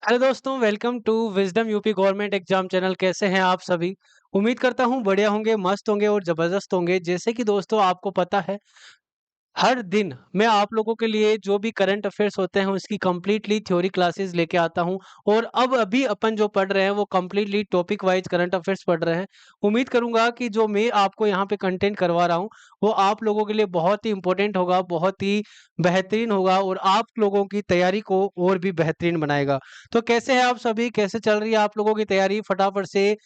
Hello दोस्तों, welcome to wisdom UP government exam channel. कैसे हैं आप सभी? उम्मीद करता हूँ बढ़िया होंगे, मस्त होंगे और ज़बरदस्त होंगे। जैसे कि दोस्तों आपको पता है, हर दिन मैं आप लोगों के लिए जो भी करंट अफेयर्स होते हैं उसकी कंप्लीटली थ्योरी क्लासेस लेके आता हूँ। और अब अभी अपन जो पढ़ रहे हैं वो completely topic wise current affairs पढ़ रहे हैं। उम्मीद करूंगा कि जो मैं आपको यहाँ पे कंटेंट करवा रहा हूँ वो आप लोगों के लिए बहुत ही इंपॉर्टेंट होगा, बहुत ही बेहतरीन होगा और आप लोगों की तैयारी को और भी बेहतरीन बनाएगा। तो कैसे हैं आप सभी? कैसे चल रही है आप लोगों की तैयारी? फटाफट से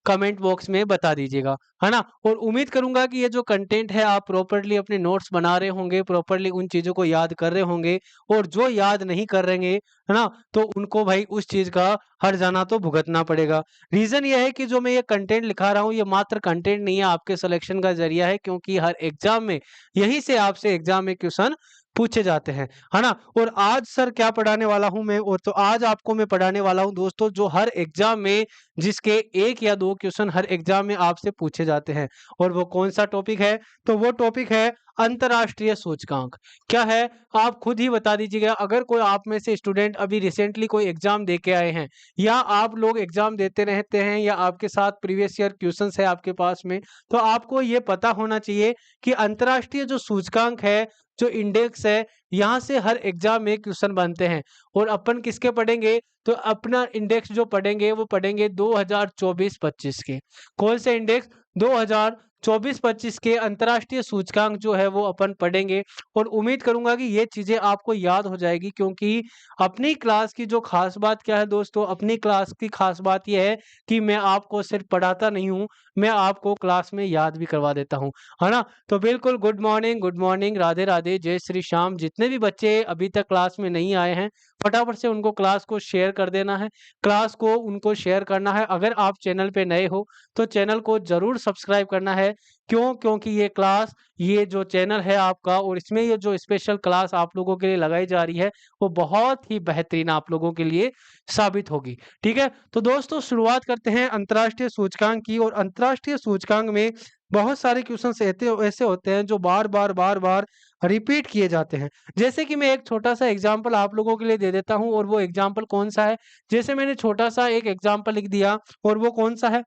कमेंट बॉक्स में बता दीजिएगा, है ना? और उम्मीद करूँगा कि ये जो कंटेंट है आप प्रॉपर्ली अपने नोट्स बना रहे होंगे, प्रॉपर्ली उन चीज़ों को याद कर रहे होंगे और जो याद नहीं कर रहेंगे, है ना? तो उनको भाई उस चीज़ का हर्जाना तो भुगतना पड़ेगा। रीज़न ये है कि जो मैं ये कंटेंट लिखा रहा हूँ, ये मात्र कंटेंट नहीं है, आपके सिलेक्शन का ज़रिया है, क्योंकि हर एग्ज़ाम में यहीं से आपसे एग्ज़ाम में क्वेश्चन पूछे जाते हैं, है ना? और आज सर क्या पढ़ाने वाला हूँ मैं, और तो आज आपको मैं पढ़ाने वाला हूँ दोस्तों जो हर एग्ज़ाम में जिसके 1 या 2 क्वेश्चन हर एग्जाम में आपसे पूछे जाते हैं। और वो कौन-सा टॉपिक है? तो वो टॉपिक है अंतर्राष्ट्रीय सूचकांक। क्या है? आप खुद ही बता दीजिएगा। अगर कोई आप में से स्टूडेंट अभी रिसेंटली कोई एग्जाम दे के आए हैं या आप लोग एग्जाम देते रहते हैं या आपके साथ प्रीवियस ईयर क्वेश्चंस है आपके पास में, तो आपको ये पता होना चाहिए कि अंतर्राष्ट्रीय जो सूचकांक है, जो इंडेक्स है, यहाँ से हर एग्जाम में क्वेश्चन बनते हैं। और अपन किसके पढ़ेंगे? तो अपना इंडेक्स जो पढ़ेंगे वो पढ़ेंगे 2024-25 के। कौन से इंडेक्स? 2024-25 के अंतर्राष्ट्रीय सूचकांक जो है वो अपन पढ़ेंगे। और उम्मीद करूंगा कि ये चीजें आपको याद हो जाएगी, क्योंकि अपनी क्लास की जो खास बात क्या है दोस्तों, अपनी क्लास की खास बात यह है कि मैं आपको सिर्फ पढ़ाता नहीं हूँ, मैं आपको क्लास में याद भी करवा देता हूँ, है ना? तो बिल्कुल गुड मॉर्निंग, राधे राधे, जय श्री श्याम। जितने भी बच्चे अभी तक क्लास में नहीं आए हैं, फटाफट से उनको क्लास को शेयर कर देना है, क्लास को उनको शेयर करना है। अगर आप चैनल पे नए हो तो चैनल को ज़रूर सब्सक्राइब करना है। क्यों? क्योंकि ये क्लास, ये जो चैनल है आपका और इसमें ये जो स्पेशल क्लास आप लोगों के लिए लगाई जा रही है वो बहुत ही बेहतरीन आप लोगों के लिए साबित होगी। ठीक है? तो दोस्तों शुरुआत करते हैं अंतर्राष्ट्रीय सूचकांक की। और अंतर्राष्ट्रीय सूचकांक में बहुत सारे क्वेश्चंस ऐसे ऐसे होते हैं जो बार-बार रिपीट किए जाते हैं। जैसे कि मैं एक छोटा-सा एग्ज़ाम्पल आप लोगों के लिए दे देता हूँ, और वो एग्ज़ाम्पल कौन-सा है? जैसे मैंने छोटा-सा एक एग्ज़ाम्पल लिख दिया, और वो कौन-सा है?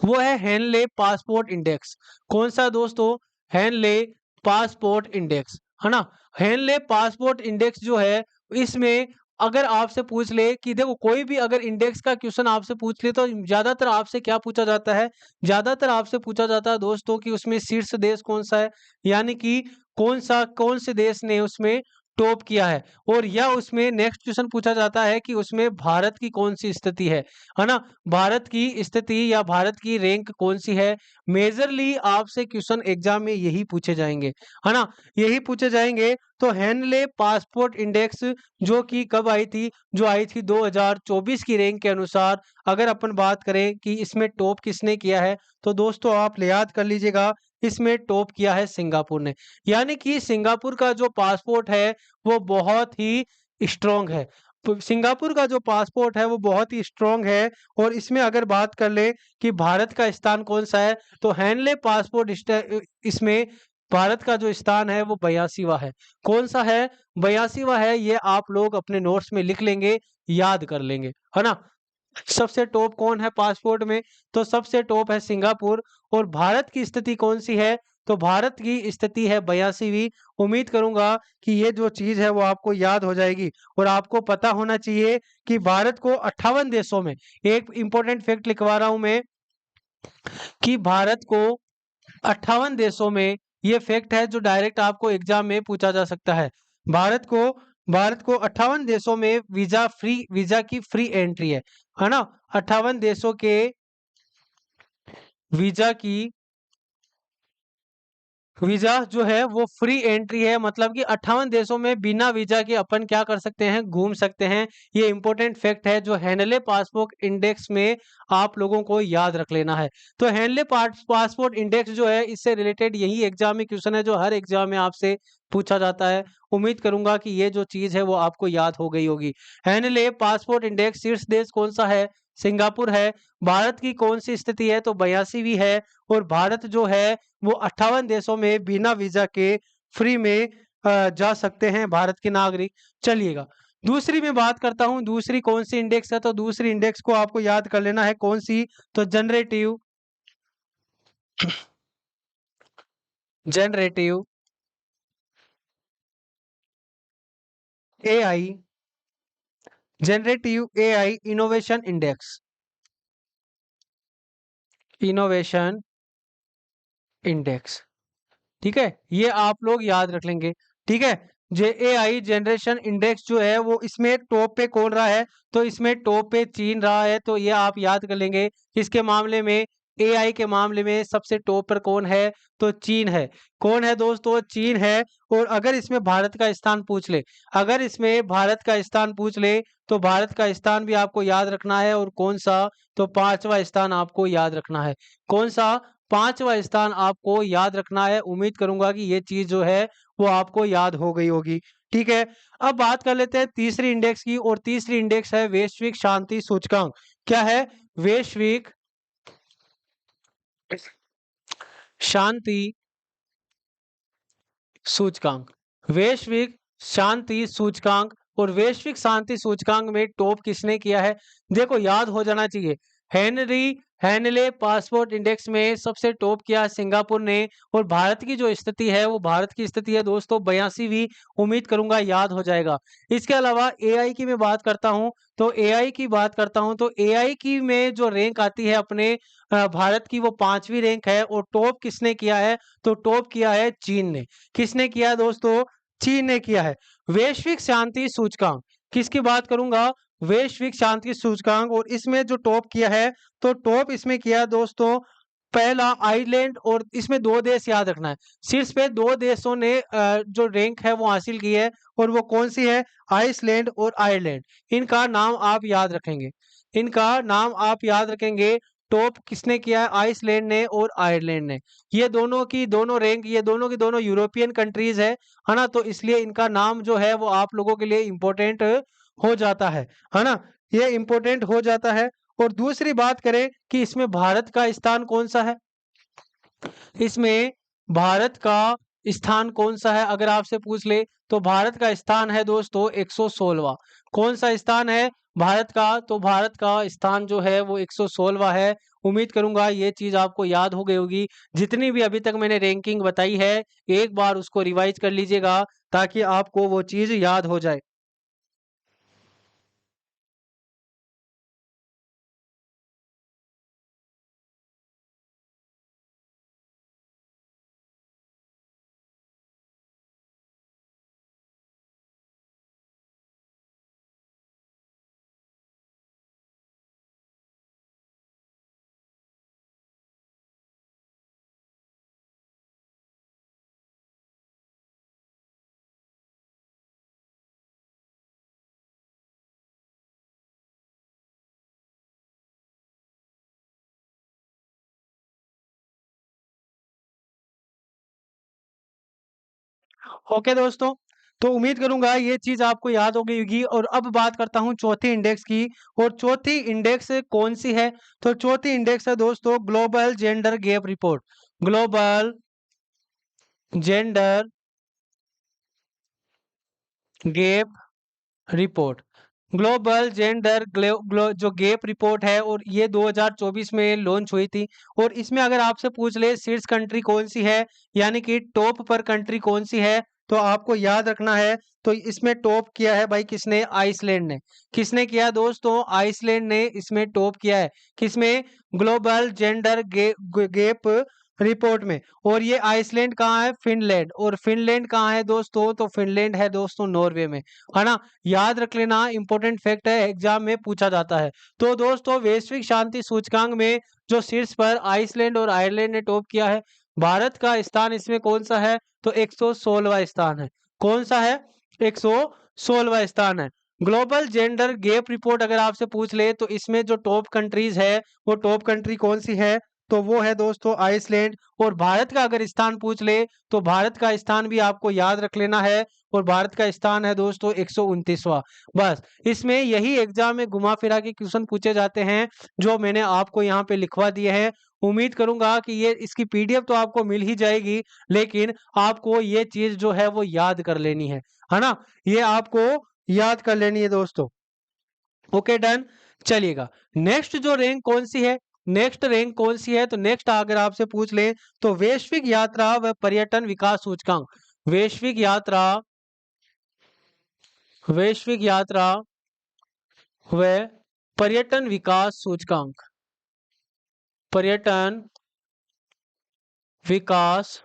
वो है हेनले पासपोर्ट इंडेक्स। कौन-सा दोस्तों? हेनले पासपोर्ट इंडेक्स, है ना? हेनले पासपोर्ट इंडेक्स जो है, इसमें अगर आपसे पूछ ले कि देखो कोई भी अगर इंडेक्स का क्वेश्चन आपसे पूछ ले तो ज़्यादातर आपसे क्या पूछा जाता है? ज़्यादातर आपसे पूछा जाता है दोस्तों कि उसमें शीर्ष देश कौन-सा है? यानी कि कौन से देश ने उसमें टॉप किया है? और या उसमें नेक्स्ट क्वेश्चन पूछा जाता है कि उसमें भारत की कौन-सी स्थिति है ना? भारत की स्थिति या भारत की रैंक कौन-सी है? मेजरली आपसे क्वेश्चन एग्ज़ाम में यही पूछे जाएँगे, है ना? यही पूछे जाएँगे। तो हेनले पासपोर्ट इंडेक्स जो कि कब आई थी? जो आई थी 2024 की रैंक के अनुसार। अगर अपन बात करें कि इसमें टॉप किसने किया है, तो दोस्तों आप याद कर लीजिएगा, इसमें टॉप किया है सिंगापुर ने। यानी कि सिंगापुर का जो पासपोर्ट है वो बहुत ही स्ट्रॉन्ग है। सिंगापुर का जो पासपोर्ट है वो बहुत ही स्ट्रॉन्ग है। और इसमें अगर बात कर ले कि भारत का स्थान कौन-सा है, तो हेनले पासपोर्ट इसमें भारत का जो स्थान है वो 82वां है। कौन-सा है? 82वां है। ये आप लोग अपने नोट्स में लिख लेंगे, याद कर लेंगे, है ना? सबसे टॉप कौन है पासपोर्ट में? तो सबसे टॉप है सिंगापुर। और भारत की स्थिति कौन-सी है? तो भारत की स्थिति है 82वीं। उम्मीद करूँगा कि ये जो चीज़ है वो आपको याद हो जाएगी। और आपको पता होना चाहिए कि भारत को 58 देशों में, एक इम्पोर्टेंट फैक्ट लिखवा रहा हूँ मैं, कि भारत को 58 देशों में, ये फैक्ट है जो डायरेक्ट आपको एग्ज़ाम में पूछा जा सकता है। भारत को भारत को 58 देशों में वीज़ा की फ्री एंट्री है ना? 58 देशों के वीज़ा की वीज़ा जो है वो फ्री एंट्री है। मतलब कि 58 देशों में बिना वीज़ा के अपन क्या कर सकते हैं? घूम सकते हैं। ये इम्पोर्टेंट फैक्ट है जो हेनले पासपोर्ट इंडेक्स में आप लोगों को याद रख लेना है। तो हेनले पासपोर्ट इंडेक्स जो है, इससे रिलेटेड यही एग्ज़ाम में क्वेश्चन है जो हर एग्ज़ाम में आपसे पूछा जाता है। उम्मीद करूँगा कि ये जो चीज़ है वो आपको याद हो गई होगी। हेनले पासपोर्ट इंडेक्स शीर्ष देश कौन-सा है? सिंगापुर है। भारत की कौन-सी स्थिति है? तो 82वीं है। और भारत जो है वो 58 देशों में बिना वीज़ा के फ्री में जा सकते हैं भारत के नागरिक। चलिएगा, दूसरी मैं बात करता हूं, दूसरी कौन सी इंडेक्स है, तो दूसरी इंडेक्स को आपको याद कर लेना है कौन सी, तो generative generative AI generative AI innovation index, innovation index. ठीक है, ये आप लोग याद रख लेंगे। ठीक है, जे एआई जनरेशन इंडेक्स जो है वो इसमें टॉप पे कौन रहा है, तो इसमें टॉप पे चीन रहा है, तो ये आप याद कर लेंगे। इसके मामले में, एआई के मामले में सबसे टॉप पर कौन है, तो चीन है। कौन है दोस्तों, चीन है। और अगर इसमें भारत का स्थान पूछ ले, अगर इसमें भारत का स्थान पूछ ले, तो भारत का स्थान भी आपको याद रखना है। और कौन सा, तो पांचवा स्थान आपको याद रखना है। कौन सा, पांचवा स्थान आपको याद रखना है। उम्मीद करूंगा कि ये चीज जो है वो आपको याद हो गई होगी। ठीक है, अब बात कर लेते हैं तीसरी इंडेक्स की, और तीसरी इंडेक्स है वैश्विक शांति सूचकांक। क्या है, वैश्विक शांति सूचकांक, वैश्विक शांति सूचकांक। और वैश्विक शांति सूचकांक में टॉप किसने किया है, देखो याद हो जाना चाहिए। हेनरी हेनले पासपोर्ट इंडेक्स में सबसे टॉप किया है सिंगापुर ने। और भारत की जो स्थिति है, वो भारत की स्थिति है दोस्तों 82वीं। उम्मीद करूंगा याद हो जाएगा। इसके अलावा एआई की मैं बात करता हूं, तो एआई की बात करता हूं, तो एआई की में जो रैंक आती है अपने भारत की, वो 5वीं रैंक है। और टॉप किसने किया है, तो टॉप किया है चीन ने। किसने किया है दोस्तों, चीन ने किया है। वैश्विक शांति सूचकांक, किसकी बात करूंगा, वैश्विक शांति सूचकांक। और इसमें जो टॉप किया है, तो टॉप इसमें किया है दोस्तों पहला आइलैंड। और इसमें दो देश याद रखना है, शीर्ष पे दो देशों ने जो रैंक है वो हासिल की है। और वो कौन सी है, आइसलैंड और आयरलैंड। इनका नाम आप याद रखेंगे, इनका नाम आप याद रखेंगे। टॉप किसने किया है, आइसलैंड ने और आयरलैंड ने। ये दोनों की दोनों रैंक, ये दोनों की दोनों यूरोपियन कंट्रीज है ना। तो इसलिए इनका नाम जो है वो आप लोगों के लिए इंपॉर्टेंट हो जाता है ना, ये इंपॉर्टेंट हो जाता है। और दूसरी बात करें कि इसमें भारत का स्थान कौन सा है, इसमें भारत का स्थान कौन सा है अगर आपसे पूछ ले, तो भारत का स्थान है दोस्तों 116वां। कौन सा स्थान है भारत का, तो भारत का स्थान जो है वो 116वां है। उम्मीद करूंगा ये चीज आपको याद हो गई होगी। जितनी भी अभी तक मैंने रैंकिंग बताई है, एक बार उसको रिवाइज कर लीजिएगा ताकि आपको वो चीज याद हो जाए। ओके दोस्तों, तो उम्मीद करूंगा ये चीज आपको याद हो गई होगी। और अब बात करता हूं चौथी इंडेक्स की। और चौथी इंडेक्स कौन सी है, तो चौथी इंडेक्स है दोस्तों global gender gap report. Global gender gap report, global gender जो गैप रिपोर्ट है, और ये 2024 में लॉन्च हुई थी। और इसमें अगर आपसे पूछ ले शीर्ष कंट्री कौन सी है, यानी कि टॉप पर कंट्री कौन सी है, तो आपको याद रखना है। तो इसमें टॉप किया है भाई किसने, आइसलैंड ने। किसने किया दोस्तों, आइसलैंड ने इसमें टॉप किया है। किसमें, ग्लोबल जेंडर गैप रिपोर्ट में। और ये आइसलैंड कहाँ है, फिनलैंड। और फिनलैंड कहाँ है दोस्तों, तो फिनलैंड है दोस्तों नॉर्वे में, है ना। याद रख लेना, इंपॉर्टेंट फैक्ट है, एग्जाम में पूछा जाता है। तो दोस्तों वैश्विक शांति सूचकांक में जो शीर्ष पर आइसलैंड और आयरलैंड ने टॉप किया है, भारत का स्थान इसमें कौन सा है, तो 116वां स्थान है। कौन सा है, 116वां स्थान है। ग्लोबल जेंडर गैप रिपोर्ट अगर आपसे पूछ ले, तो इसमें जो टॉप कंट्रीज है, वो टॉप कंट्री कौन सी है, तो वो है दोस्तों आइसलैंड। और भारत का अगर स्थान पूछ ले, तो भारत का स्थान भी आपको याद रख लेना है। और भारत का स्थान है दोस्तों 129वां। बस इसमें यही एग्जाम में घुमा फिरा के क्वेश्चन पूछे जाते हैं, जो मैंने आपको यहाँ पे लिखवा दिए हैं। उम्मीद करूंगा कि ये इसकी पीडीएफ तो आपको मिल ही जाएगी, लेकिन आपको ये चीज जो है वो याद कर लेनी है ना। ये आपको याद कर लेनी है दोस्तों। Okay done. चलिएगा, नेक्स्ट जो रैंक कौन सी है, नेक्स्ट रैंक कौन सी है, तो नेक्स्ट अगर आपसे पूछ ले तो वैश्विक यात्रा व पर्यटन विकास सूचकांक, वैश्विक यात्रा, वैश्विक यात्रा व पर्यटन विकास सूचकांक, पर्यटन विकास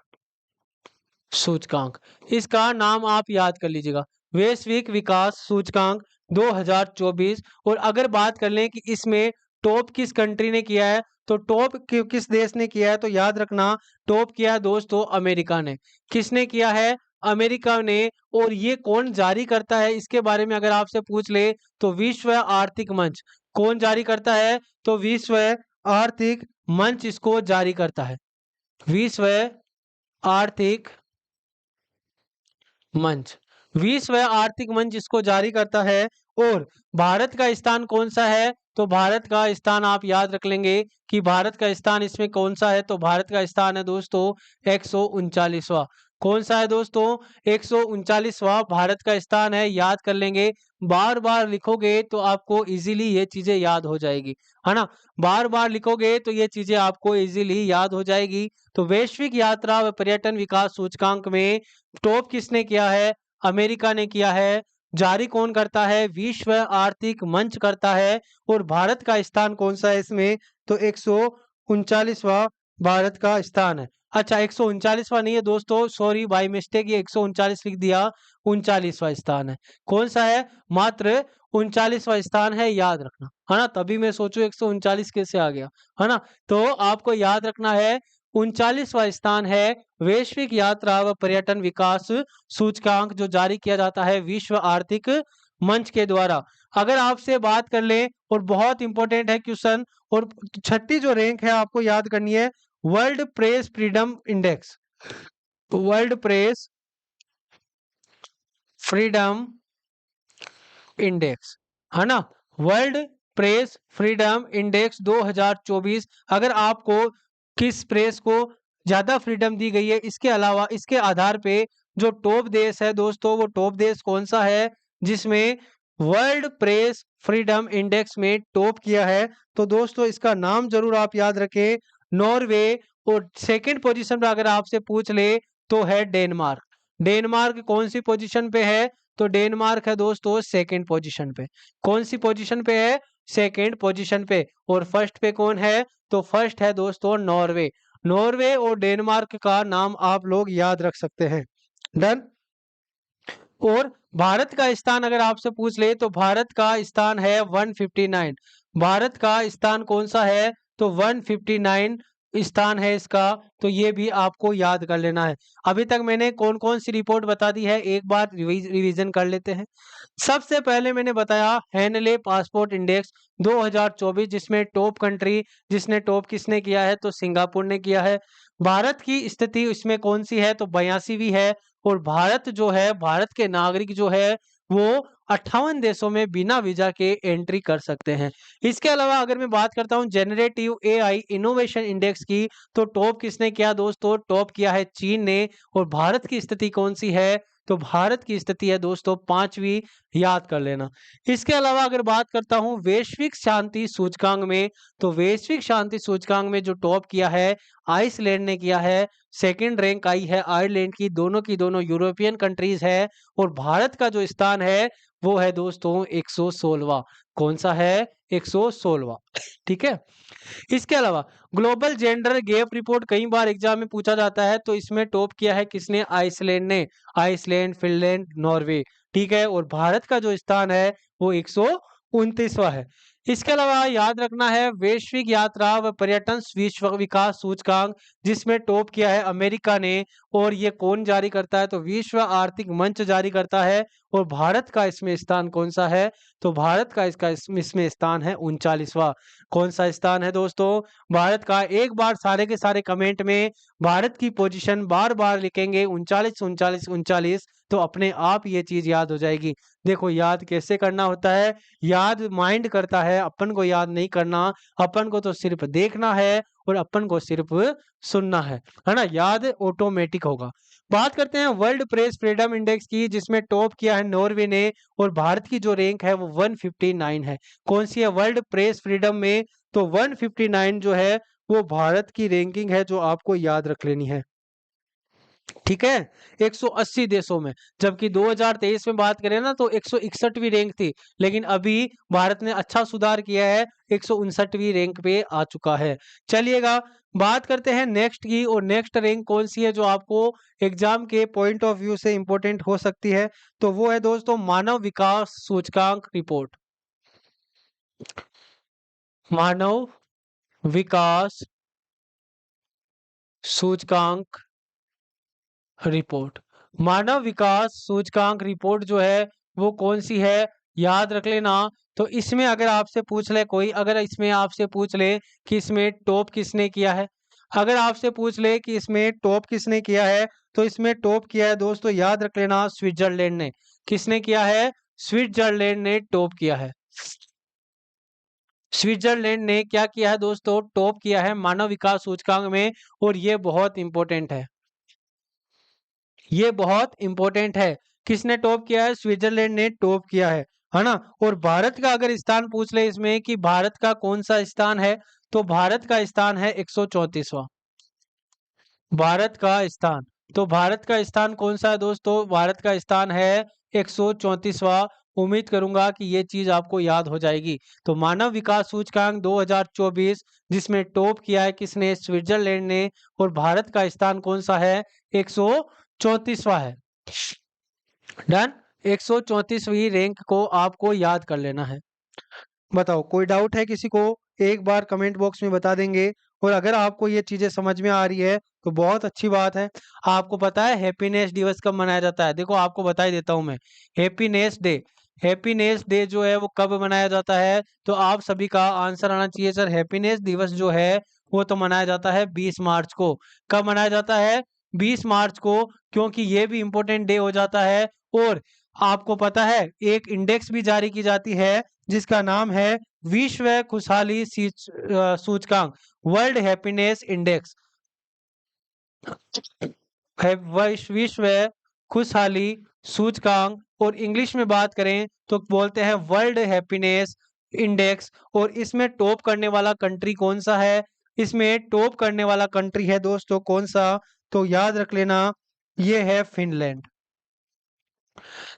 सूचकांक, इसका नाम आप याद कर लीजिएगा, वैश्विक विकास सूचकांक 2024। और अगर बात कर लें कि इसमें टॉप किस कंट्री ने किया है, तो टॉप किस देश ने किया है, तो याद रखना टॉप किया है दोस्तों अमेरिका ने। किसने किया है, अमेरिका ने। और ये कौन जारी करता है, इसके बारे में अगर आपसे पूछ ले तो विश्व आर्थिक मंच, कौन जारी करता है, तो विश्व आर्थिक मंच इसको जारी करता है, विश्व आर्थिक मंच, विश्व आर्थिक मंच इसको जारी करता है। और भारत का स्थान कौन सा है, तो भारत का स्थान आप याद रख लेंगे कि भारत का स्थान इसमें कौन सा है, तो भारत का स्थान है दोस्तों 139वां। कौन सा है दोस्तों, 139वां भारत का स्थान है, याद कर लेंगे। बार बार लिखोगे तो आपको इजीली ये चीजें याद हो जाएगी, है ना, बार बार लिखोगे तो ये चीजें आपको इजीली याद हो जाएगी। तो वैश्विक यात्रा व पर्यटन विकास सूचकांक में टॉप किसने किया है, अमेरिका ने किया है। जारी कौन करता है, विश्व आर्थिक मंच करता है। और भारत का स्थान कौन सा है इसमें, तो 139वां भारत का स्थान है। अच्छा, 139वां नहीं है दोस्तों, सॉरी बाय मिस्टेक, ये 139 लिख दिया, 39वां स्थान है। कौन सा है, मात्र 39वां स्थान है, याद रखना, है ना। तभी मैं सोचू 139 कैसे आ गया, है ना। तो आपको याद रखना है 39वां स्थान है वैश्विक यात्रा व पर्यटन विकास सूचकांक, जो जारी किया जाता है विश्व आर्थिक मंच के द्वारा। अगर आपसे बात कर ले, और बहुत इंपॉर्टेंट है क्वेश्चन, और छठी जो रैंक है आपको याद करनी है, world press freedom index, world press freedom index, है ना, वर्ल्ड प्रेस फ्रीडम इंडेक्स 2024। अगर आपको किस प्रेस को ज्यादा फ्रीडम दी गई है, इसके अलावा इसके आधार पे जो टॉप देश है दोस्तों, वो टॉप देश कौन सा है जिसमें वर्ल्ड प्रेस फ्रीडम इंडेक्स में टॉप किया है, तो दोस्तों इसका नाम जरूर आप याद रखें, नॉर्वे। और सेकंड पोजीशन पे अगर आपसे पूछ ले तो है डेनमार्क। डेनमार्क कौन सी पोजीशन पे है, तो डेनमार्क है दोस्तों सेकंड पोजीशन पे। कौन सी पोजीशन पे है, सेकंड पोजीशन पे। और फर्स्ट पे कौन है, तो फर्स्ट है दोस्तों नॉर्वे। नॉर्वे और डेनमार्क का नाम आप लोग याद रख सकते हैं, डन। और भारत का स्थान अगर आपसे पूछ ले तो भारत का स्थान है 159, भारत का स्थान कौन सा है, तो 159 स्थान है इसका। तो ये भी आपको याद कर लेना है। अभी तक मैंने कौन कौन सी रिपोर्ट बता दी है, एक बार रिवीजन कर लेते हैं। सबसे पहले मैंने बताया हैनले पासपोर्ट इंडेक्स 2024, जिसमें टॉप कंट्री, जिसने टॉप किसने किया है, तो सिंगापुर ने किया है। भारत की स्थिति इसमें कौन सी है, तो 82वीं है। और भारत जो है, भारत के नागरिक जो है वो 58 देशों में बिना वीजा के एंट्री कर सकते हैं। इसके अलावा अगर मैं बात करता हूं जेनरेटिव एआई इनोवेशन इंडेक्स की, तो टॉप किसने किया दोस्तों, टॉप किया है चीन ने। और भारत की स्थिति कौन सी है, तो भारत की स्थिति है दोस्तों 5वीं, याद कर लेना। इसके अलावा अगर बात करता हूं वैश्विक शांति सूचकांक में, तो वैश्विक शांति सूचकांक में जो टॉप किया है आइसलैंड ने किया है। सेकंड रैंक आई है आयरलैंड की दोनों यूरोपियन कंट्रीज है। और भारत का जो स्थान है वो है दोस्तों 116वां। कौन सा है, 116वां, ठीक है। इसके अलावा ग्लोबल जेंडर गैप रिपोर्ट कई बार एग्जाम में पूछा जाता है, तो इसमें टॉप किया है किसने, आइसलैंड ने। आइसलैंड, फिनलैंड, नॉर्वे, ठीक है। और भारत का जो स्थान है वो 129वां है। इसके अलावा याद रखना है वैश्विक यात्रा व पर्यटन विश्व विकास सूचकांक, जिसमें टॉप किया है अमेरिका ने। और ये कौन जारी करता है, तो विश्व आर्थिक मंच जारी करता है। और भारत का इसमें स्थान कौन सा है, तो भारत का इसमें स्थान है 39वां। कौन सा स्थान है दोस्तों, भारत का। एक बार सारे के सारे कमेंट में भारत की पोजीशन बार बार लिखेंगे 39 39 39, तो अपने आप ये चीज याद हो जाएगी। देखो याद कैसे करना होता है, याद माइंड करता है, अपन को याद नहीं करना, अपन को तो सिर्फ देखना है और अपन को सिर्फ सुनना है ना, याद ऑटोमेटिक होगा। बात करते हैं वर्ल्ड प्रेस फ्रीडम इंडेक्स की, जिसमें टॉप किया है नॉर्वे ने, और भारत की जो रैंक है वो 159 है। कौन सी है वर्ल्ड प्रेस फ्रीडम में? तो 159 जो है वो भारत की रैंकिंग है, जो आपको याद रख लेनी है। ठीक है, 180 देशों में, जबकि 2023 में बात करें ना तो 161वीं रैंक थी, लेकिन अभी भारत ने अच्छा सुधार किया है, 159वीं रैंक पे आ चुका है। चलिएगा बात करते हैं नेक्स्ट की, और नेक्स्ट रैंक कौन सी है जो आपको एग्जाम के पॉइंट ऑफ व्यू से इंपॉर्टेंट हो सकती है? तो वो है दोस्तों मानव विकास सूचकांक रिपोर्ट। मानव विकास सूचकांक रिपोर्ट। मानव विकास सूचकांक रिपोर्ट जो है वो कौन सी है, याद रख लेना। तो इसमें अगर आपसे पूछ ले कोई, अगर इसमें आपसे पूछ ले कि इसमें टॉप किसने किया है, अगर आपसे पूछ ले कि इसमें टॉप किसने किया है, तो इसमें टॉप किया है दोस्तों, याद रख लेना, स्विट्जरलैंड ने। किसने किया है? स्विट्जरलैंड ने टॉप किया है। स्विट्जरलैंड ने क्या किया है दोस्तों? टॉप किया है मानव विकास सूचकांक में, और ये बहुत इंपॉर्टेंट है, ये बहुत इंपॉर्टेंट है। किसने टॉप किया है? स्विट्जरलैंड ने टॉप किया है ना। और भारत का अगर स्थान पूछ ले इसमें कि भारत का कौन सा स्थान है, तो भारत का स्थान है 134वां। भारत का स्थान, तो भारत का स्थान कौन सा है दोस्तों? भारत का स्थान है 134वां। उम्मीद करूंगा कि ये चीज आपको याद हो जाएगी। तो मानव विकास सूचकांक 2024, जिसमें टॉप किया है किसने? स्विट्जरलैंड ने, और भारत का स्थान कौन सा है? 134वां है। डन। 134वीं रैंक को आपको याद कर लेना है। बताओ कोई डाउट है किसी को? एक बार कमेंट बॉक्स में बता देंगे। और अगर आपको ये चीजें समझ में आ रही है तो बहुत अच्छी बात है। आपको पता है हैप्पीनेस दिवस कब मनाया जाता है? देखो आपको बता ही देता हूं मैं। हैप्पीनेस डे, हैप्पीनेस डे जो है वो कब मनाया जाता है? तो आप सभी का आंसर आना चाहिए सर। हैप्पीनेस दिवस जो है वो तो मनाया जाता है 20 मार्च को। कब मनाया जाता है? 20 मार्च को, क्योंकि ये भी इंपॉर्टेंट डे हो जाता है। और आपको पता है एक इंडेक्स भी जारी की जाती है जिसका नाम है विश्व खुशहाली सूचकांक, वर्ल्ड हैप्पीनेस इंडेक्स। विश्व खुशहाली सूचकांक, और इंग्लिश में बात करें तो बोलते हैं वर्ल्ड हैप्पीनेस इंडेक्स। और इसमें टॉप करने वाला कंट्री कौन सा है? इसमें टॉप करने वाला कंट्री है दोस्तों कौन सा? तो याद रख लेना, ये है फिनलैंड।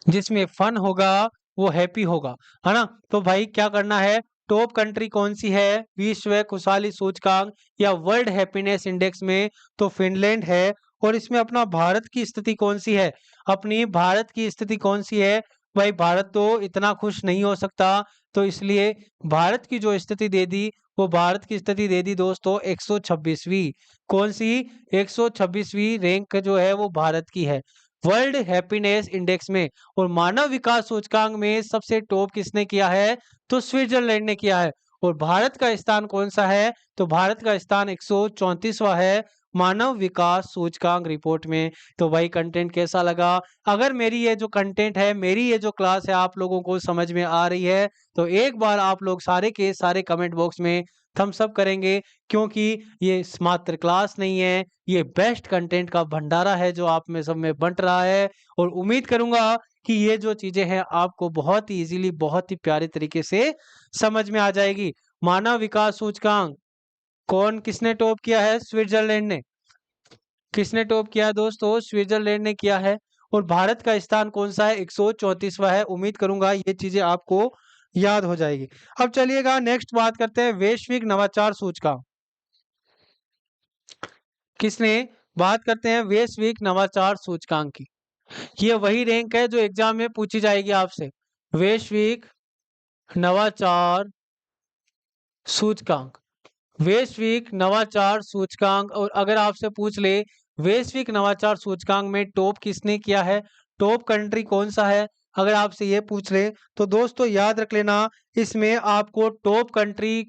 जिसमें फन होगा वो हैप्पी होगा, है ना। तो भाई क्या करना है, टॉप कंट्री कौन सी है विश्व खुशहाली सूचकांक या वर्ल्ड हैप्पीनेस इंडेक्स में? तो फिनलैंड है। और इसमें अपना भारत की स्थिति कौन सी है? अपनी भारत की स्थिति कौन सी है? भाई भारत तो इतना खुश नहीं हो सकता, तो इसलिए भारत की जो स्थिति दे दी, वो भारत की स्थिति दे दी दोस्तों 126वीं। कौन सी? 126वीं रैंक जो है वो भारत की है वर्ल्ड हैप्पीनेस इंडेक्स में। और मानव विकास सूचकांक में सबसे टॉप किसने किया है? तो स्विट्जरलैंड ने किया है। और भारत का स्थान कौन सा है? तो भारत का स्थान 134वां है मानव विकास सूचकांक रिपोर्ट में। तो भाई कंटेंट कैसा लगा? अगर मेरी ये जो कंटेंट है, मेरी ये जो क्लास है आप लोगों को समझ में आ रही है, तो एक बार आप लोग सारे के सारे कमेंट बॉक्स में थम्स अप करेंगे, क्योंकि ये मात्र क्लास नहीं है, ये बेस्ट कंटेंट का भंडारा है जो आप में सब में बंट रहा है। और उम्मीद करूंगा कि ये जो चीजें हैं आपको बहुत ही इजीली, बहुत ही प्यारे तरीके से समझ में आ जाएगी। मानव विकास सूचकांक कौन किसने टॉप किया है? स्विट्जरलैंड ने। किसने टॉप किया है दोस्तों? स्विट्जरलैंड ने किया है। और भारत का स्थान कौन सा है? 134वां है। उम्मीद करूंगा ये चीजें आपको याद हो जाएगी। अब चलिएगा नेक्स्ट बात करते हैं वैश्विक नवाचार सूचकांक। किसने? बात करते हैं वैश्विक नवाचार सूचकांक की। ये वही रैंक है जो एग्जाम में पूछी जाएगी आपसे। वैश्विक नवाचार सूचकांक, वैश्विक नवाचार सूचकांक। और अगर आपसे पूछ ले वैश्विक नवाचार सूचकांक में टॉप किसने किया है, टॉप कंट्री कौन सा है, अगर आपसे ये पूछ ले, तो दोस्तों याद रख लेना, इसमें आपको टॉप कंट्री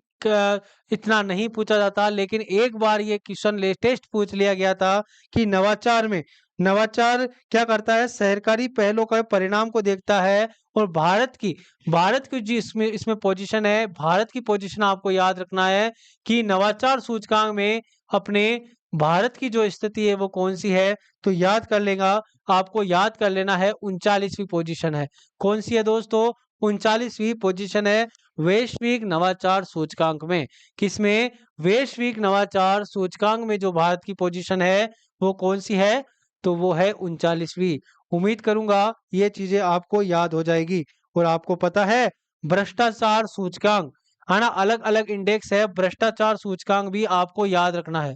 इतना नहीं पूछा जाता, लेकिन एक बार ये क्वेश्चन लेटेस्ट पूछ लिया गया था कि नवाचार में नवाचार क्या करता है, सरकारी पहलों का परिणाम को देखता है। और भारत की जी इसमें इसमें पोजीशन है, भारत की पोजीशन आपको याद रखना है कि नवाचार सूचकांक में अपने भारत की जो स्थिति है वो कौन सी है, तो याद कर लेगा, आपको याद कर लेना है 39वीं पोजीशन है। कौन सी है दोस्तों, 39वीं पोजीशन है वैश्विक नवाचार सूचकांक में। किसमें, वैश्विक नवाचार सूचकांक में जो भारत की पोजीशन है वो कौन सी है, तो वो है 39वीं। उम्मीद करूंगा ये चीजें आपको याद हो जाएगी। और आपको पता है भ्रष्टाचार सूचकांक, है ना, अलग अलग इंडेक्स है, भ्रष्टाचार सूचकांक भी आपको याद रखना है।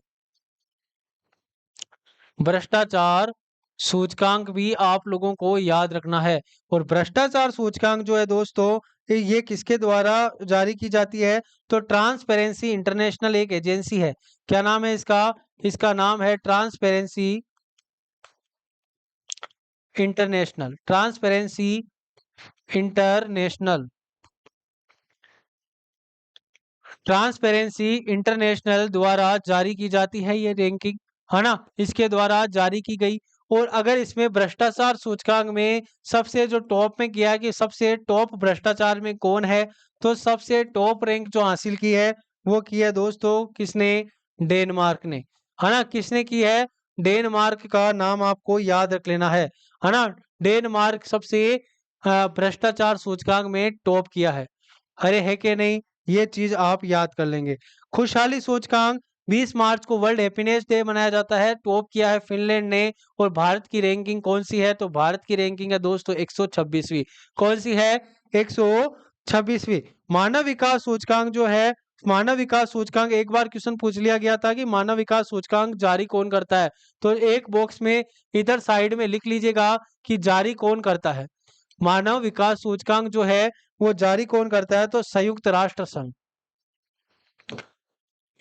भ्रष्टाचार सूचकांक भी आप लोगों को याद रखना है। और भ्रष्टाचार सूचकांक जो है दोस्तों, ये किसके द्वारा जारी की जाती है, तो ट्रांसपेरेंसी इंटरनेशनल एक एजेंसी है। क्या नाम है इसका, इसका नाम है transparency international, transparency international, transparency international द्वारा जारी की जाती है ये रैंकिंग, है ना, इसके द्वारा जारी की गई। और अगर इसमें भ्रष्टाचार सूचकांक में सबसे जो टॉप में किया कि सबसे टॉप भ्रष्टाचार में कौन है, तो सबसे टॉप रैंक जो हासिल की है वो की है दोस्तों किसने, डेनमार्क ने, है ना, किसने की है, डेनमार्क का नाम आपको याद रख लेना है ना। डेनमार्क सबसे भ्रष्टाचार सूचकांक में टॉप किया है। अरे है कि नहीं, ये चीज आप याद कर लेंगे। खुशहाली सूचकांक 20 मार्च को वर्ल्ड हैप्पीनेस डे मनाया जाता है, टॉप किया है फिनलैंड ने। और भारत की रैंकिंग कौन सी है, तो भारत की रैंकिंग है दोस्तों 126वीं। कौन सी है, 126वीं। मानव विकास सूचकांक जो है, मानव विकास सूचकांक एक बार क्वेश्चन पूछ लिया गया था कि मानव विकास सूचकांक जारी कौन करता है, तो एक बॉक्स में इधर साइड में लिख लीजिएगा कि जारी कौन करता है। मानव विकास सूचकांक जो है वो जारी कौन करता है, तो संयुक्त राष्ट्र संघ,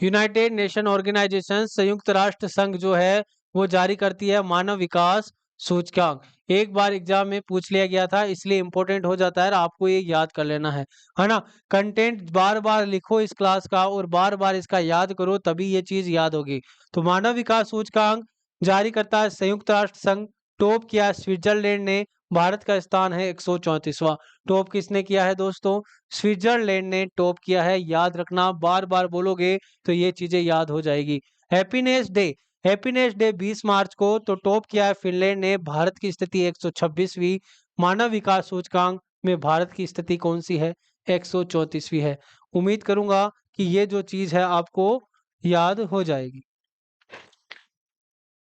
यूनाइटेड नेशन ऑर्गेनाइजेशन, संयुक्त राष्ट्र संघ जो है वो जारी करती है मानव विकास सूचकांक। एक बार एग्जाम में पूछ लिया गया था इसलिए इंपॉर्टेंट हो जाता है, आपको ये याद कर लेना है ना। कंटेंट बार बार लिखो इस क्लास का और बार बार इसका याद करो, तभी ये चीज याद होगी। तो मानव विकास सूचकांक जारी करता है संयुक्त राष्ट्र संघ, टॉप किया है स्विट्जरलैंड ने, भारत का स्थान है 134वां। टॉप किसने किया है दोस्तों, स्विट्जरलैंड ने टॉप किया है, याद रखना, बार बार बोलोगे तो ये चीजें याद हो जाएगी। हैप्पीनेस डे, हैप्पीनेस डे 20 मार्च को, तो टॉप किया है फिनलैंड ने, भारत की स्थिति 126वीं। मानव विकास सूचकांक में भारत की स्थिति कौन सी है, 134वीं है। उम्मीद करूंगा कि ये जो चीज है आपको याद हो जाएगी।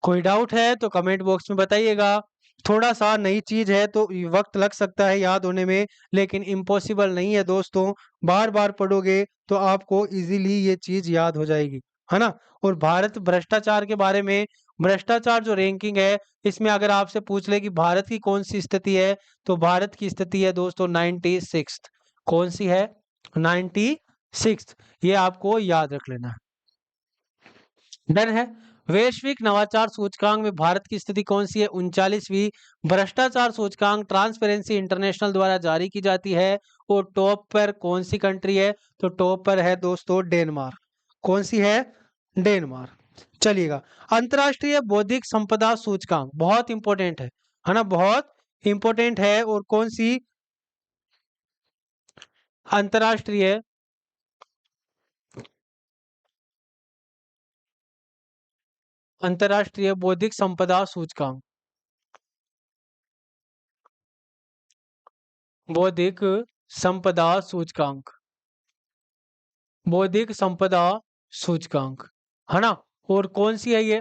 कोई डाउट है तो कमेंट बॉक्स में बताइएगा। थोड़ा सा नई चीज है तो वक्त लग सकता है याद होने में, लेकिन इम्पॉसिबल नहीं है दोस्तों। बार बार पढ़ोगे तो आपको इजीली ये चीज याद हो जाएगी, है ना। और भारत भ्रष्टाचार के बारे में, भ्रष्टाचार जो रैंकिंग है इसमें अगर आपसे पूछ ले कि भारत की कौन सी स्थिति है, तो भारत की स्थिति है दोस्तों 96। कौन सी है, 96। ये आपको याद रख लेना है। डन है। वैश्विक नवाचार सूचकांक में भारत की स्थिति कौन सी है, 39वीं। भ्रष्टाचार सूचकांक ट्रांसपेरेंसी इंटरनेशनल द्वारा जारी की जाती है। और टॉप पर कौन सी कंट्री है, तो टॉप पर है दोस्तों डेनमार्क। कौन सी है, डेनमार्क। चलिएगा, अंतर्राष्ट्रीय बौद्धिक संपदा सूचकांक बहुत इंपॉर्टेंट है ना, बहुत इंपॉर्टेंट है। और कौन सी, अंतर्राष्ट्रीय अंतर्राष्ट्रीय बौद्धिक संपदा सूचकांक, बौद्धिक संपदा सूचकांक, बौद्धिक संपदा सूचकांक, है ना। और कौन सी है ये,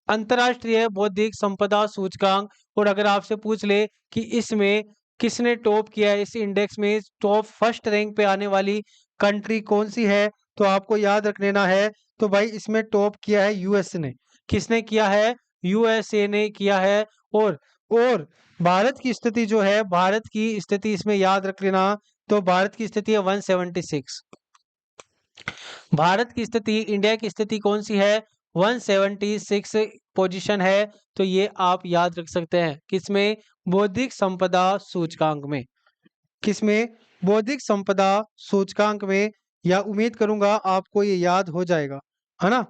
अंतर्राष्ट्रीय बौद्धिक संपदा सूचकांक। और अगर आपसे पूछ ले कि इसमें किसने टॉप किया है, इस इंडेक्स में टॉप फर्स्ट रैंक पे आने वाली कंट्री कौन सी है, तो आपको याद रख लेना है। तो भाई इसमें टॉप किया है यूएस ने। किसने किया है, यूएसए ने किया है। और भारत की स्थिति जो है, भारत की स्थिति इसमें याद रख लेना, तो भारत की स्थिति है 176। भारत की स्थिति, इंडिया की स्थिति कौन सी है, 176 पोजीशन है। तो ये आप याद रख सकते हैं किसमें, बौद्धिक संपदा सूचकांक में। किसमें, बौद्धिक संपदा सूचकांक में। या उम्मीद करूंगा आपको ये याद हो जाएगा, है ना।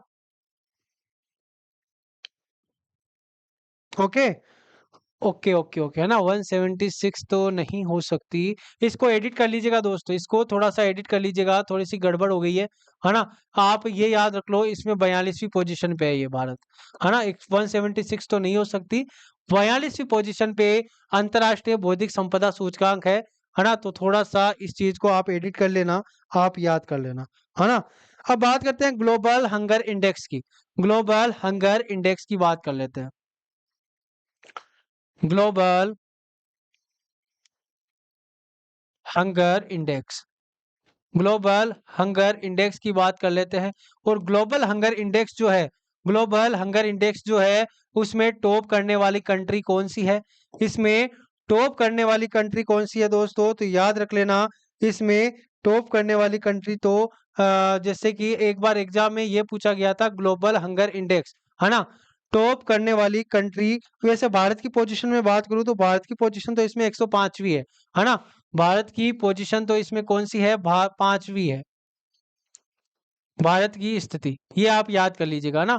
ओके ओके ओके ओके, है ना। 176 तो नहीं हो सकती। इसको एडिट कर लीजिएगा दोस्तों, इसको थोड़ा सा एडिट कर लीजिएगा, थोड़ी सी गड़बड़ हो गई है ना। आप ये याद रख लो, इसमें 42वीं पोजीशन पे है ये भारत, है ना। 176 तो नहीं हो सकती। 42वीं पोजीशन पे अंतर्राष्ट्रीय बौद्धिक संपदा सूचकांक है ना। तो थोड़ा सा इस चीज को आप एडिट कर लेना, आप याद कर लेना, है ना। अब बात करते हैं ग्लोबल हंगर इंडेक्स की। ग्लोबल हंगर इंडेक्स की बात कर लेते हैं। Global hunger index, global hunger index की बात कर लेते हैं। और ग्लोबल हंगर इंडेक्स जो है, ग्लोबल हंगर इंडेक्स जो है, उसमें टॉप करने वाली कंट्री कौन सी है? इसमें टॉप करने वाली कंट्री कौन सी है दोस्तों? तो याद रख लेना, इसमें टॉप करने वाली कंट्री तो जैसे कि एक बार एग्जाम में ये पूछा गया था, ग्लोबल हंगर इंडेक्स, है ना। टॉप करने वाली कंट्री, वैसे भारत की पोजीशन में बात करूं तो भारत की पोजीशन तो इसमें 105वीं है ना। भारत की पोजीशन तो इसमें कौन सी है? 5वीं है भारत की स्थिति, ये आप याद कर लीजिएगा ना।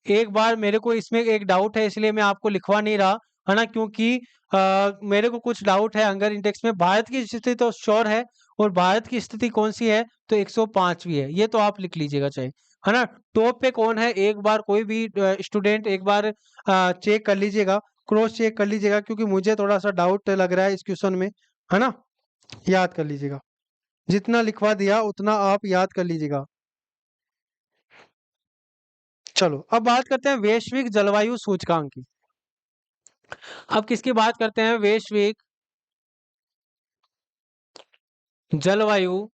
एक बार मेरे को इसमें एक डाउट है, इसलिए मैं आपको लिखवा नहीं रहा, है ना, क्योंकि मेरे को कुछ डाउट है हंगर इंडेक्स में। भारत की स्थिति तो श्योर है, और भारत की स्थिति कौन सी है? तो 105वीं है, ये तो आप लिख लीजिएगा चाहे, है ना। टॉप पे कौन है, एक बार कोई भी स्टूडेंट एक बार चेक कर लीजिएगा, क्रॉस चेक कर लीजिएगा, क्योंकि मुझे थोड़ा सा डाउट लग रहा है इस क्वेश्चन में, है ना। याद कर लीजिएगा, जितना लिखवा दिया उतना आप याद कर लीजिएगा। चलो अब बात करते हैं वैश्विक जलवायु सूचकांक की। अब किसकी बात करते हैं? वैश्विक जलवायु,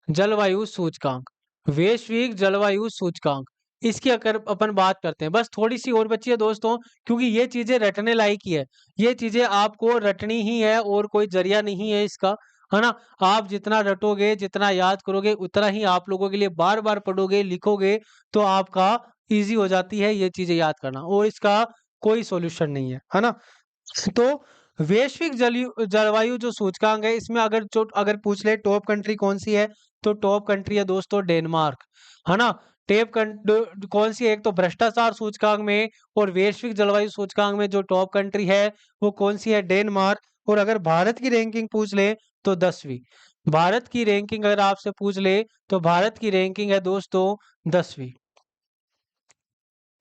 जलवायु सूचकांक, वैश्विक जलवायु सूचकांक। इसकी अगर अपन बात करते हैं, बस थोड़ी सी और बची है दोस्तों, क्योंकि ये चीजें रटने लायक ही है। ये चीजें आपको रटनी ही है, और कोई जरिया नहीं है इसका, है ना। आप जितना रटोगे, जितना याद करोगे, उतना ही आप लोगों के लिए बार बार पढ़ोगे, लिखोगे, तो आपका इजी हो जाती है ये चीजें याद करना, और इसका कोई सॉल्यूशन नहीं है ना। तो वैश्विक जलवायु जो सूचकांक है, इसमें अगर पूछ ले टॉप कंट्री कौन सी है, तो टॉप कंट्री है दोस्तों डेनमार्क, है ना। कौन सी है? एक तो भ्रष्टाचार सूचकांक में और वैश्विक जलवायु सूचकांक में जो टॉप कंट्री है वो कौन सी है? डेनमार्क। और अगर भारत की रैंकिंग पूछ ले तो 10वीं। भारत की रैंकिंग अगर आपसे पूछ ले तो भारत की रैंकिंग है दोस्तों 10वीं।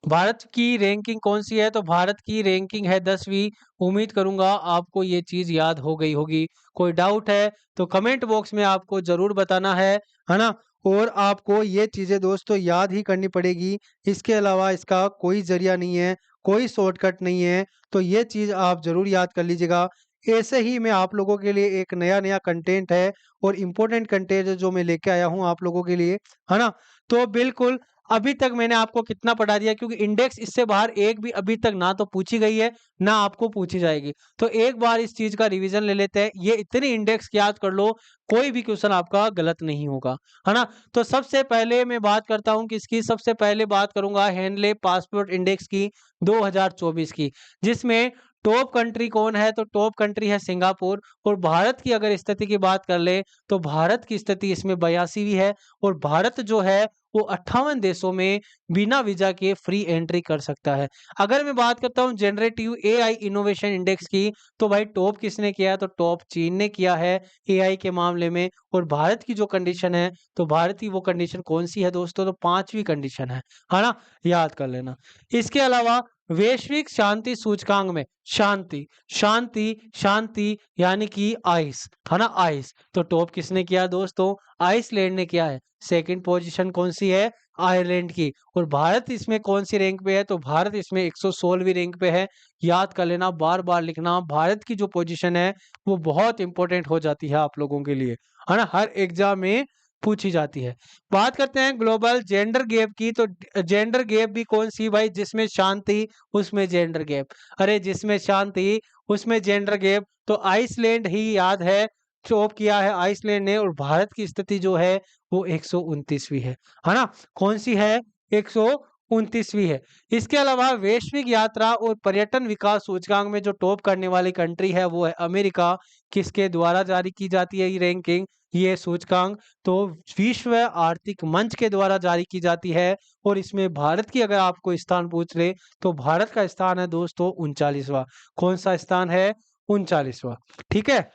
भारत की रैंकिंग कौन सी है? तो भारत की रैंकिंग है 10वीं। उम्मीद करूंगा आपको ये चीज याद हो गई होगी। कोई डाउट है तो कमेंट बॉक्स में आपको जरूर बताना है ना। और आपको ये चीजें दोस्तों याद ही करनी पड़ेगी, इसके अलावा इसका कोई जरिया नहीं है, कोई शॉर्टकट नहीं है। तो ये चीज आप जरूर याद कर लीजिएगा। ऐसे ही मैं आप लोगों के लिए एक नया नया कंटेंट है, और इम्पोर्टेंट कंटेंट जो मैं लेके आया हूँ आप लोगों के लिए, है ना। तो बिल्कुल, अभी तक मैंने आपको कितना पढ़ा दिया, क्योंकि इंडेक्स इससे बाहर एक भी अभी तक ना तो पूछी गई है, ना आपको पूछी जाएगी। तो एक बार इस चीज का रिवीजन ले लेते हैं, ये इतनी इंडेक्स याद कर लो, कोई भी क्वेश्चन आपका गलत नहीं होगा, है ना। तो सबसे पहले मैं बात करता हूं किसकी? सबसे पहले बात करूंगा हेनले पासपोर्ट इंडेक्स की 2024 की, जिसमें टॉप कंट्री कौन है? तो टॉप कंट्री है सिंगापुर। और भारत की अगर स्थिति की बात कर ले तो भारत की स्थिति इसमें 82वीं है। और भारत जो है वो 58 देशों में बिना वीजा के फ्री एंट्री कर सकता है। अगर मैं बात करता हूं जनरेटिव एआई इनोवेशन इंडेक्स की, तो भाई टॉप किसने किया है? तो टॉप चीन ने किया है एआई के मामले में। और भारत की जो कंडीशन है, तो भारत की वो कंडीशन कौन सी है दोस्तों? तो 5वीं कंडीशन है ना। याद कर लेना। इसके अलावा वैश्विक शांति सूचकांक में शांति, शांति, शांति यानी कि आइस, है ना, आइस। तो टॉप किसने किया दोस्तों? आइसलैंड ने किया है। सेकंड पोजीशन कौन सी है? आयरलैंड की। और भारत इसमें कौन सी रैंक पे है? तो भारत इसमें 116वीं रैंक पे है। याद कर लेना, बार बार लिखना, भारत की जो पोजीशन है वो बहुत इंपॉर्टेंट हो जाती है आप लोगों के लिए, है ना, हर एग्जाम में पूछी जाती है। बात करते हैं ग्लोबल जेंडर गैप की, तो जेंडर गैप भी कौन सी भाई? जिसमें शांति उसमें जेंडर गैप, अरे जिसमें शांति उसमें जेंडर गैप। तो आइसलैंड ही याद है, टॉप किया है आइसलैंड ने। और भारत की स्थिति जो है वो 129वीं है ना। कौन सी है? 129वीं है। इसके अलावा वैश्विक यात्रा और पर्यटन विकास सूचकांक में जो टॉप करने वाली कंट्री है वो है अमेरिका। किसके द्वारा जारी की जाती है ये रैंकिंग? ये सूचकांक तो विश्व आर्थिक मंच के द्वारा जारी की जाती है और इसमें भारत की अगर आपको स्थान पूछ ले तो भारत का स्थान है दोस्तों 39वां। कौन सा स्थान है? 39वां। ठीक है।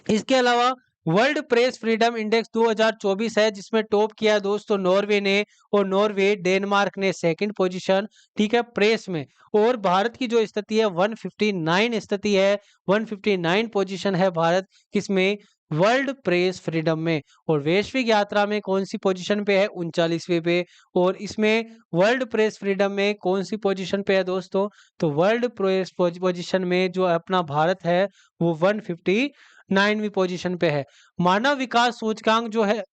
इसके अलावा वर्ल्ड प्रेस फ्रीडम इंडेक्स 2024 है जिसमें टॉप किया है दोस्तों नॉर्वे ने, और नॉर्वे डेनमार्क ने सेकंड पोजीशन, ठीक है, प्रेस में। और भारत की जो स्थिति है 159 स्थिति है, 159 पोजीशन है भारत किसमें? वर्ल्ड प्रेस फ्रीडम में। और वैश्विक यात्रा में कौन सी पोजीशन पे है? 39वें पे। और इसमें वर्ल्ड प्रेस फ्रीडम में कौन सी पोजीशन पे है दोस्तों? तो वर्ल्ड प्रेस पोजीशन में जो अपना भारत है वो 159वीं पोजीशन पे है। मानव विकास सूचकांक जो है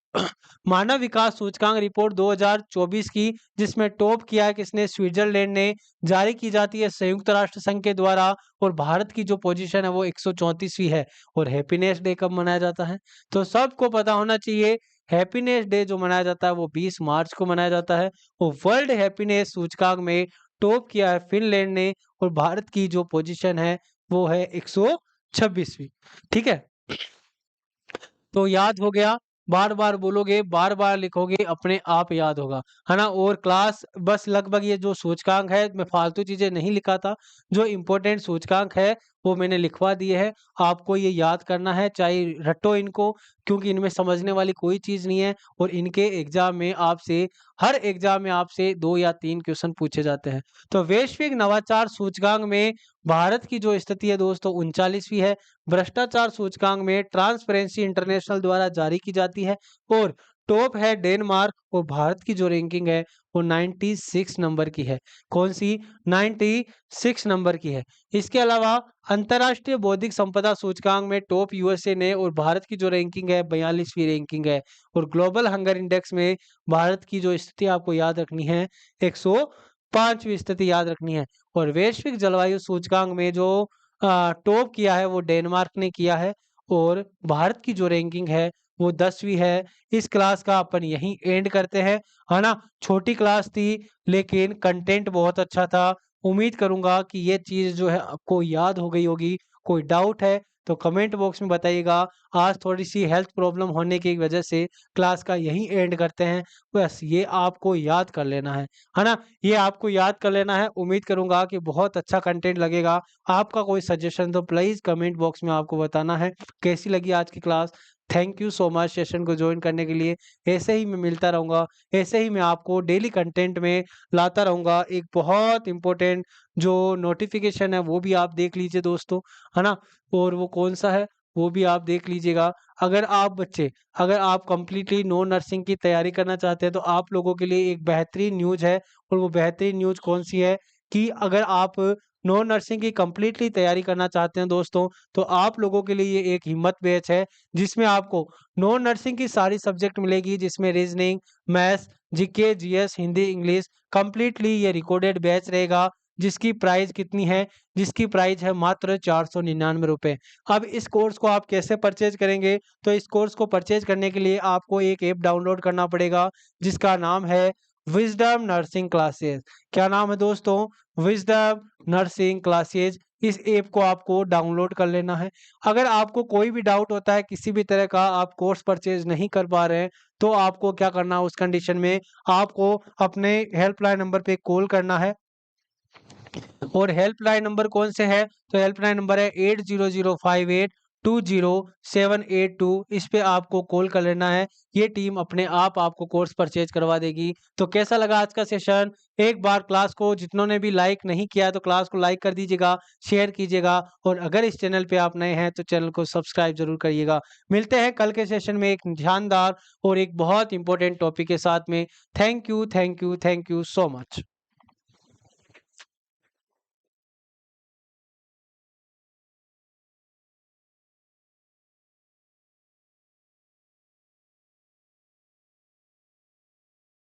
मानव विकास सूचकांक रिपोर्ट 2024 की, जिसमें टॉप किया है किसने? स्विट्जरलैंड ने। जारी की जाती है संयुक्त राष्ट्र संघ के द्वारा और भारत की जो पोजीशन है वो 134वीं है। और हैप्पीनेस डे कब मनाया जाता है? तो सबको पता होना चाहिए, हैप्पीनेस डे जो मनाया जाता है वो 20 मार्च को मनाया जाता है। और वर्ल्ड हैप्पीनेस सूचकांक में टॉप किया है फिनलैंड ने और भारत की जो पोजीशन है वो है 126वीं। ठीक है, तो याद हो गया। बार बार बोलोगे, बार बार लिखोगे, अपने आप याद होगा, है ना। और क्लास बस लगभग ये जो सूचकांक है, मैं फालतू चीजें नहीं लिखा था, जो इम्पोर्टेंट सूचकांक है वो मैंने लिखवा दिए है। आपको ये याद करना है, चाहे रटो इनको, क्योंकि इनमें समझने वाली कोई चीज नहीं है। और इनके एग्जाम में आपसे, हर एग्जाम में आपसे 2 या 3 क्वेश्चन पूछे जाते हैं। तो वैश्विक नवाचार सूचकांक में भारत की जो स्थिति है दोस्तों 39वीं है। भ्रष्टाचार सूचकांक में ट्रांसपेरेंसी इंटरनेशनल द्वारा जारी की जाती है और टॉप है डेनमार्क और भारत की जो रैंकिंग है वो 96 नंबर की है। कौन सी? 96 नंबर की है। इसके अलावा अंतर्राष्ट्रीय बौद्धिक संपदा सूचकांक में टॉप यूएसए ने और भारत की जो रैंकिंग है 42वीं रैंकिंग है। और ग्लोबल हंगर इंडेक्स में भारत की जो स्थिति आपको याद रखनी है 105वीं स्थिति याद रखनी है। और वैश्विक जलवायु सूचकांक में जो टॉप किया है वो डेनमार्क ने किया है और भारत की जो रैंकिंग है वो 10वीं है। इस क्लास का अपन यहीं एंड करते हैं, है ना। छोटी क्लास थी लेकिन कंटेंट बहुत अच्छा था। उम्मीद करूंगा कि ये चीज जो है आपको याद हो गई होगी। कोई डाउट है तो कमेंट बॉक्स में बताइएगा। आज थोड़ी सी हेल्थ प्रॉब्लम होने की वजह से क्लास का यहीं एंड करते हैं। बस ये आपको याद कर लेना है ना। ये आपको याद कर लेना है। उम्मीद करूंगा कि बहुत अच्छा कंटेंट लगेगा। आपका कोई सजेशन तो प्लीज कमेंट बॉक्स में आपको बताना है। कैसी लगी आज की class? Thank you so much session को ज्वाइन करने के लिए। ऐसे ही मैं मिलता रहूंगा, ऐसे ही मैं आपको डेली कंटेंट में लाता रहूंगा। एक बहुत इंपॉर्टेंट जो नोटिफिकेशन है वो भी आप देख लीजिए दोस्तों, है ना। और वो कौन सा है वो भी आप देख लीजिएगा। अगर आप बच्चे, अगर आप कंप्लीटली नॉन नर्सिंग की तैयारी करना चाहते हैं तो आप लोगों के लिए एक बेहतरीन न्यूज है। और वो बेहतरीन न्यूज कौन सी है कि अगर आप नॉन नर्सिंग की कंप्लीटली तैयारी करना चाहते हैं दोस्तों तो आप लोगों के लिए ये एक हिम्मत बैच है जिसमें आपको नॉन नर्सिंग की सारी सब्जेक्ट मिलेगी, जिसमें reasoning, maths, GK, GS, Hindi, English, completely ये रिकॉर्डेड बैच रहेगा। जिसकी प्राइस कितनी है? जिसकी प्राइस है मात्र 499 रुपए। अब इस कोर्स को आप कैसे परचेज करेंगे? तो इस कोर्स को परचेज करने के लिए आपको एक ऐप डाउनलोड करना पड़ेगा जिसका नाम है विजडम नर्सिंग क्लासेस। क्या नाम है दोस्तों? Wisdom nursing classes. इस ऐप को आपको डाउनलोड कर लेना है। अगर आपको कोई भी डाउट होता है, किसी भी तरह का आप कोर्स परचेज नहीं कर पा रहे हैं, तो आपको क्या करना है? उस कंडीशन में आपको अपने हेल्पलाइन नंबर पे कॉल करना है। और हेल्पलाइन नंबर कौन से है? तो हेल्पलाइन नंबर है 8005820782। इस पे आपको कॉल कर लेना है। ये टीम अपने आप आपको कोर्स परचेज करवा देगी। तो कैसा लगा आज का सेशन? एक बार क्लास को जितनों ने भी लाइक नहीं किया है तो क्लास को लाइक कर दीजिएगा, शेयर कीजिएगा। और अगर इस चैनल पे आप नए हैं तो चैनल को सब्सक्राइब जरूर करिएगा। मिलते हैं कल के सेशन में एक शानदार और एक बहुत इंपॉर्टेंट टॉपिक के साथ में। Thank you, thank you, thank you so much.